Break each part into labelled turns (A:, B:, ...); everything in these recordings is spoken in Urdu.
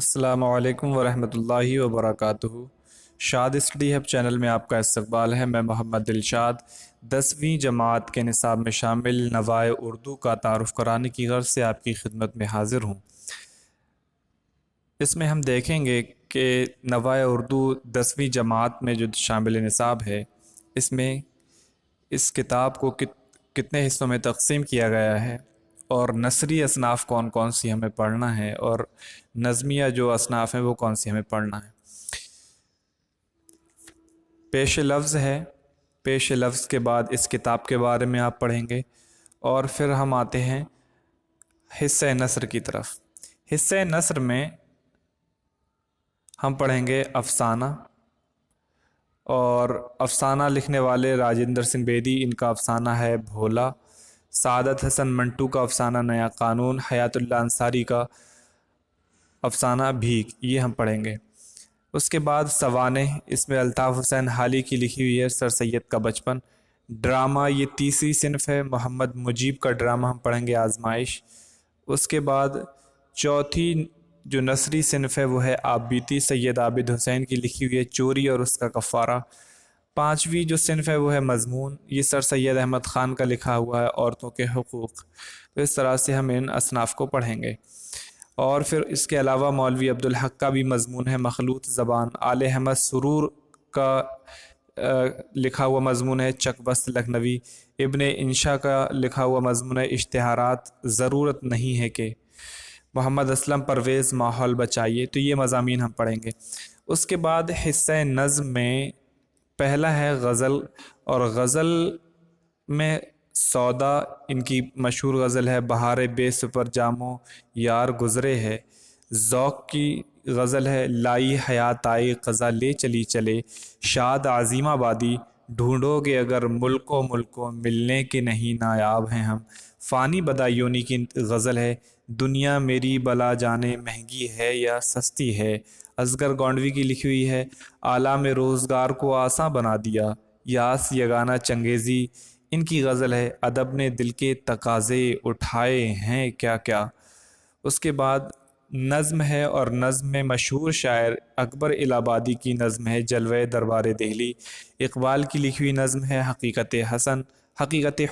A: السلام علیکم ورحمۃ اللہ وبرکاتہ۔ شاد اسٹڈی ہب چینل میں آپ کا استقبال ہے۔ میں محمد دلشاد 10ویں جماعت کے نصاب میں شامل نوائے اردو کا تعارف کرانے کی غرض سے آپ کی خدمت میں حاضر ہوں۔ اس میں ہم دیکھیں گے کہ نوائے اردو 10ویں جماعت میں جو شامل نصاب ہے، اس میں اس کتاب کو کتنے حصوں میں تقسیم کیا گیا ہے، اور نثری اصناف کون کون سی ہمیں پڑھنا ہے، اور نظمیہ جو اصناف ہیں وہ کون سی ہمیں پڑھنا ہے۔ پیش لفظ ہے، پیش لفظ کے بعد اس کتاب کے بارے میں آپ پڑھیں گے، اور پھر ہم آتے ہیں حصہ نثر کی طرف۔ حصہ نثر میں ہم پڑھیں گے افسانہ، اور افسانہ لکھنے والے راجندر سنگھ بیدی، ان کا افسانہ ہے بھولا۔ سعادت حسن منٹو کا افسانہ نیا قانون، حیات اللہ انصاری کا افسانہ بھیک، یہ ہم پڑھیں گے۔ اس کے بعد سوانح، اس میں الطاف حسین حالی کی لکھی ہوئی ہے سر سید کا بچپن۔ ڈرامہ، یہ تیسری صنف ہے، محمد مجیب کا ڈرامہ ہم پڑھیں گے آزمائش۔ اس کے بعد چوتھی جو نثری صنف ہے وہ ہے آپ بیتی، سید عابد حسین کی لکھی ہوئی ہے چوری اور اس کا کفارہ۔ پانچویں جو صنف ہے وہ ہے مضمون، یہ سر سید احمد خان کا لکھا ہوا ہے عورتوں کے حقوق۔ تو اس طرح سے ہم ان اصناف کو پڑھیں گے۔ اور پھر اس کے علاوہ مولوی عبدالحق کا بھی مضمون ہے مخلوط زبان، آل احمد سرور کا لکھا ہوا مضمون ہے چک بست لکھنوی، ابن انشا کا لکھا ہوا مضمون ہے اشتہارات ضرورت نہیں ہے کہ، محمد اسلم پرویز ماحول بچائیے۔ تو یہ مضامین ہم پڑھیں گے۔ اس کے بعد حصہ نظم میں پہلا ہے غزل، اور غزل میں سودا، ان کی مشہور غزل ہے بہار بے سپر جامو یار گزرے ہے۔ ذوق کی غزل ہے لائی حیات آئی قضا لے چلی چلے، شاد عظیم آبادی ڈھونڈو گے اگر ملکوں ملنے کے نہیں نایاب ہیں ہم۔ فانی بدایونی کی غزل ہے دنیا میری بلا جانے مہنگی ہے یا سستی ہے۔ اصغر گونڈوی کی لکھی ہوئی ہے عالم روزگار کو آساں بنا دیا، یاس یگانہ چنگیزی، ان کی غزل ہے ادب نے دل کے تقاضے اٹھائے ہیں کیا کیا۔ اس کے بعد نظم ہے، اور نظم میں مشہور شاعر اکبر الہ آبادی کی نظم ہے جلوہ دربار دہلی۔ اقبال کی لکھی ہوئی نظم ہے حقیقت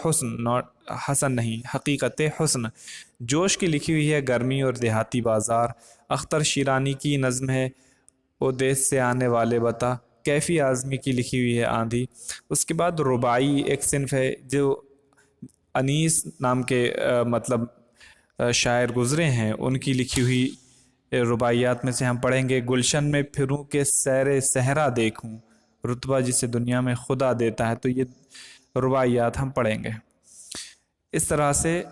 A: حسن، ناٹ حسن نہیں، حقیقت حسن۔ جوش کی لکھی ہوئی ہے گرمی اور دیہاتی بازار۔ اختر شیرانی کی نظم ہے او دیس سے آنے والے بتا۔ کیفی اعظمی کی لکھی ہوئی ہے آندھی۔ اس کے بعد رباعی ایک صنف ہے جو انیس نام کے شاعر گزرے ہیں، ان کی لکھی ہوئی رباعیات میں سے ہم پڑھیں گے گلشن میں پھروں کے سیر صحرا دیکھوں، رتبہ جسے دنیا میں خدا دیتا ہے۔ تو یہ رباعیات ہم پڑھیں گے۔ اس طرح سے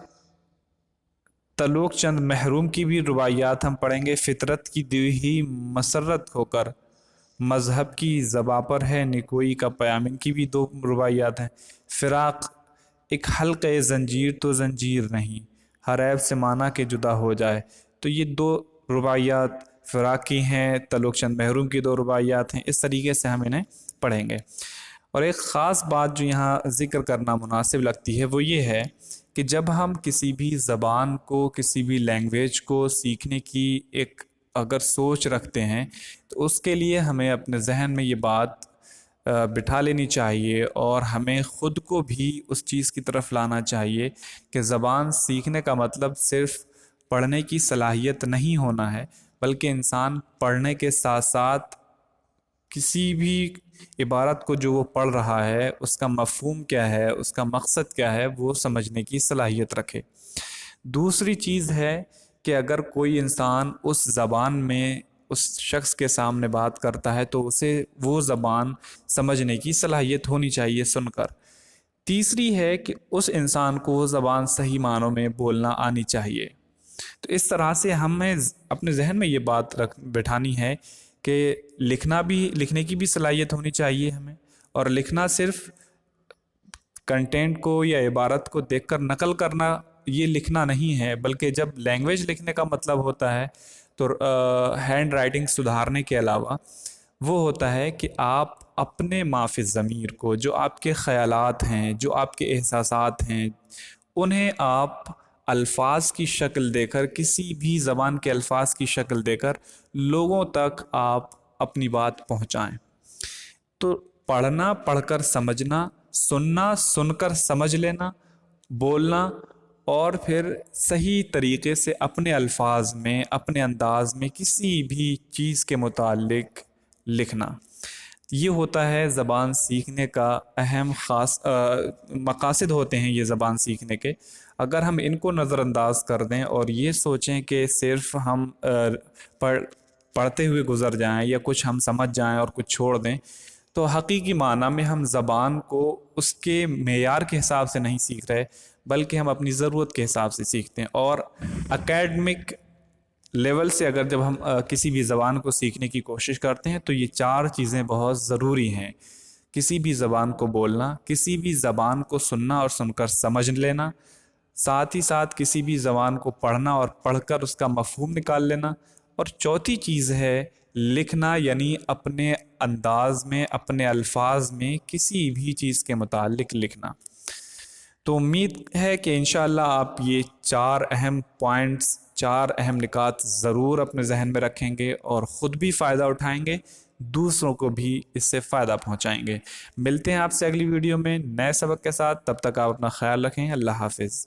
A: تلوک چند محروم کی بھی رباعیات ہم پڑھیں گے۔ فطرت کی دی ہوئی مسرت ہو کر مذہب کی زباں پر ہے نکوئی کا پیام، ان کی بھی دو رباعیات ہیں۔ فراق ایک حلقے زنجیر تو زنجیر نہیں، ہر عیب سے مانا کہ جدا ہو جائے۔ تو یہ دو رباعیات فراق کی ہیں، تلوک چند محروم کی دو رباعیات ہیں۔ اس طریقے سے ہم انہیں پڑھیں گے۔ اور ایک خاص بات جو یہاں ذکر کرنا مناسب لگتی ہے وہ یہ ہے کہ جب ہم کسی بھی زبان کو، کسی بھی لینگویج کو سیکھنے کی ایک اگر سوچ رکھتے ہیں تو اس کے لیے ہمیں اپنے ذہن میں یہ بات بٹھا لینی چاہیے، اور ہمیں خود کو بھی اس چیز کی طرف لانا چاہیے کہ زبان سیکھنے کا مطلب صرف پڑھنے کی صلاحیت نہیں ہونا ہے، بلکہ انسان پڑھنے کے ساتھ ساتھ کسی بھی عبارت کو جو وہ پڑھ رہا ہے اس کا مفہوم کیا ہے، اس کا مقصد کیا ہے، وہ سمجھنے کی صلاحیت رکھے۔ دوسری چیز ہے کہ اگر کوئی انسان اس زبان میں اس شخص کے سامنے بات کرتا ہے تو اسے وہ زبان سمجھنے کی صلاحیت ہونی چاہیے سن کر۔ تیسری ہے کہ اس انسان کو وہ زبان صحیح معنوں میں بولنا آنی چاہیے۔ تو اس طرح سے ہمیں اپنے ذہن میں یہ بات بٹھانی ہے کہ لکھنے کی بھی صلاحیت ہونی چاہیے ہمیں، اور لکھنا صرف کنٹینٹ کو یا عبارت کو دیکھ کر نقل کرنا یہ لکھنا نہیں ہے، بلکہ جب لینگویج لکھنے کا مطلب ہوتا ہے تو ہینڈ رائٹنگ سدھارنے کے علاوہ وہ ہوتا ہے کہ آپ اپنے ما فی الضمیر کو، جو آپ کے خیالات ہیں، جو آپ کے احساسات ہیں، انہیں آپ الفاظ کی شکل دے کر، کسی بھی زبان کے الفاظ کی شکل دے کر لوگوں تک آپ اپنی بات پہنچائیں۔ تو پڑھنا، پڑھ کر سمجھنا، سننا، سن کر سمجھ لینا، بولنا، اور پھر صحیح طریقے سے اپنے الفاظ میں، اپنے انداز میں کسی بھی چیز کے متعلق لکھنا، یہ ہوتا ہے زبان سیکھنے کا اہم خاص مقاصد ہوتے ہیں یہ زبان سیکھنے کے۔ اگر ہم ان کو نظر انداز کر دیں اور یہ سوچیں کہ صرف ہم پڑھتے ہوئے گزر جائیں یا کچھ ہم سمجھ جائیں اور کچھ چھوڑ دیں، تو حقیقی معنی میں ہم زبان کو اس کے معیار کے حساب سے نہیں سیکھ رہے، بلکہ ہم اپنی ضرورت کے حساب سے سیکھتے ہیں۔ اور اکیڈمک لیول سے اگر جب ہم کسی بھی زبان کو سیکھنے کی کوشش کرتے ہیں تو یہ 4 چیزیں بہت ضروری ہیں: کسی بھی زبان کو بولنا، کسی بھی زبان کو سننا اور سن کر سمجھ لینا، ساتھ ہی ساتھ کسی بھی زبان کو پڑھنا اور پڑھ کر اس کا مفہوم نکال لینا، اور چوتھی چیز ہے لکھنا، یعنی اپنے انداز میں، اپنے الفاظ میں کسی بھی چیز کے متعلق لکھنا۔ تو امید ہے کہ انشاءاللہ آپ یہ 4 اہم پوائنٹس، 4 اہم نکات ضرور اپنے ذہن میں رکھیں گے اور خود بھی فائدہ اٹھائیں گے، دوسروں کو بھی اس سے فائدہ پہنچائیں گے۔ ملتے ہیں آپ سے اگلی ویڈیو میں نئے سبق کے ساتھ، تب تک آپ اپنا خیال رکھیں۔ اللہ حافظ۔